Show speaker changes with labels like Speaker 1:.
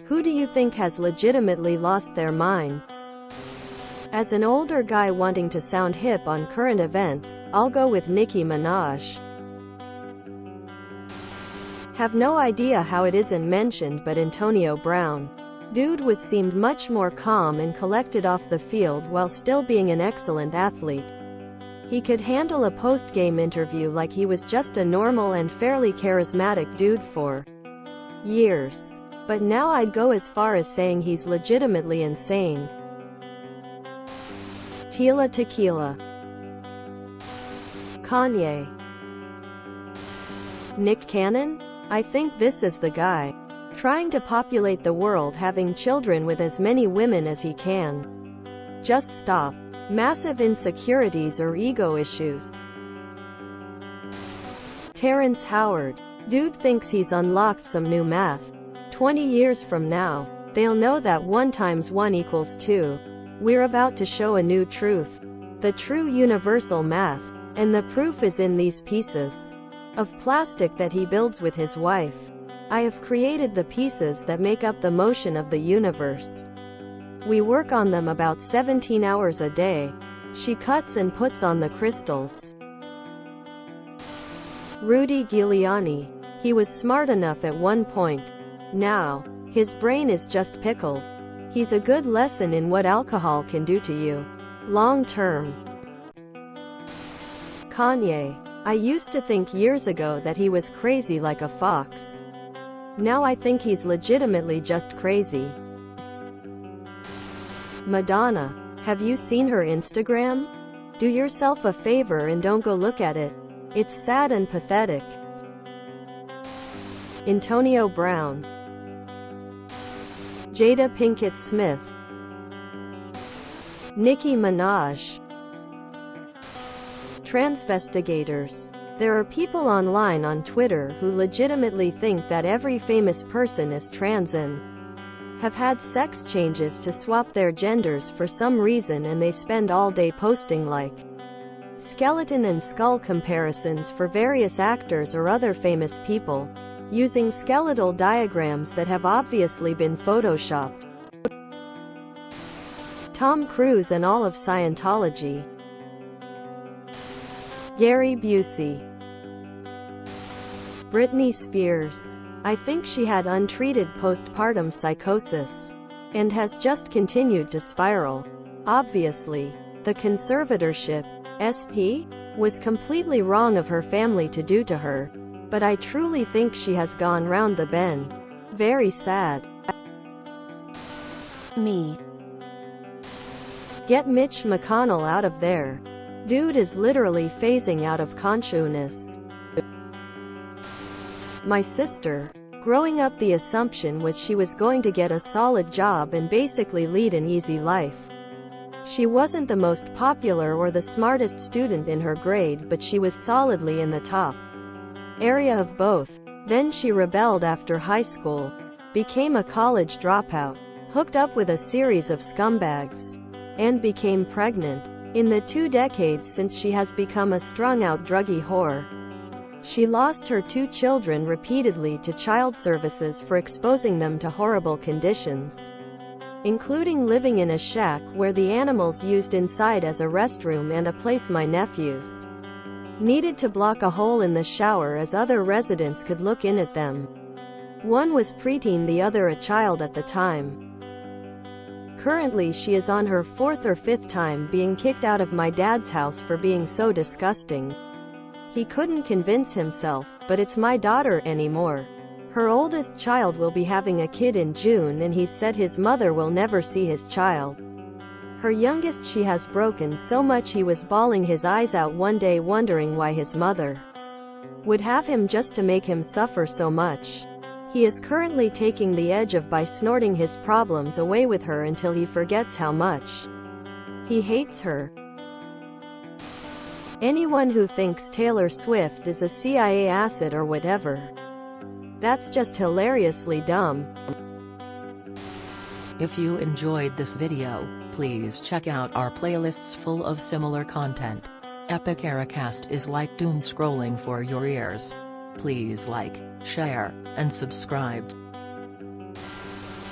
Speaker 1: Who do you think has legitimately lost their mind? As an older guy wanting to sound hip on current events, I'll go with Nicki Minaj. Have no idea how it isn't mentioned, but Antonio Brown. Dude seemed much more calm and collected off the field while still being an excellent athlete. He could handle a post-game interview like he was just a normal and fairly charismatic dude for years. But now I'd go as far as saying he's legitimately insane. Tila Tequila. Kanye. Nick Cannon? I think this is the guy. Trying to populate the world, having children with as many women as he can. Just stop. Massive insecurities or ego issues. Terrence Howard. Dude thinks he's unlocked some new math. 20 years from now, they'll know that 1 × 1 = 2. We're about to show a new truth. The true universal math. And the proof is in these pieces of plastic that he builds with his wife. I have created the pieces that make up the motion of the universe. We work on them about 17 hours a day. She cuts and puts on the crystals. Rudy Giuliani. He was smart enough at one point. Now, his brain is just pickled. He's a good lesson in what alcohol can do to you long term. Kanye. I used to think years ago that he was crazy like a fox. Now I think he's legitimately just crazy. Madonna. Have you seen her Instagram? Do yourself a favor and don't go look at it. It's sad and pathetic. Antonio Brown. Jada Pinkett Smith. Nicki Minaj. Transvestigators. There are people online on Twitter who legitimately think that every famous person is trans and have had sex changes to swap their genders for some reason, and they spend all day posting like skeleton and skull comparisons for various actors or other famous people, using skeletal diagrams that have obviously been photoshopped. Tom Cruise and all of Scientology. Gary Busey. Britney Spears. I think she had untreated postpartum psychosis and has just continued to spiral. Obviously, the conservatorship, SP, was completely wrong of her family to do to her, but I truly think she has gone round the bend. Very sad. Me. Get Mitch McConnell out of there. Dude is literally phasing out of consciousness. My sister. Growing up, the assumption was she was going to get a solid job and basically lead an easy life. She wasn't the most popular or the smartest student in her grade, but she was solidly in the top area of both. Then she rebelled after high school, became a college dropout, hooked up with a series of scumbags, and became pregnant. In the 2 decades since, she has become a strung-out druggie whore. She lost her 2 children repeatedly to child services for exposing them to horrible conditions, including living in a shack where the animals used inside as a restroom and a place my nephews needed to block a hole in the shower as other residents could look in at them. One was preteen, the other a child at the time. Currently she is on her 4th or 5th time being kicked out of my dad's house for being so disgusting. He couldn't convince himself, but it's my daughter anymore. Her oldest child will be having a kid in June, and he said his mother will never see his child. Her youngest she has broken so much he was bawling his eyes out one day, wondering why his mother would have him just to make him suffer so much. He is currently taking the edge of by snorting his problems away with her until he forgets how much he hates her. Anyone who thinks Taylor Swift is a CIA asset or whatever, that's just hilariously dumb.
Speaker 2: If you enjoyed this video, please check out our playlists full of similar content. Epic Ericast is like doom scrolling for your ears. Please like, share, and subscribe.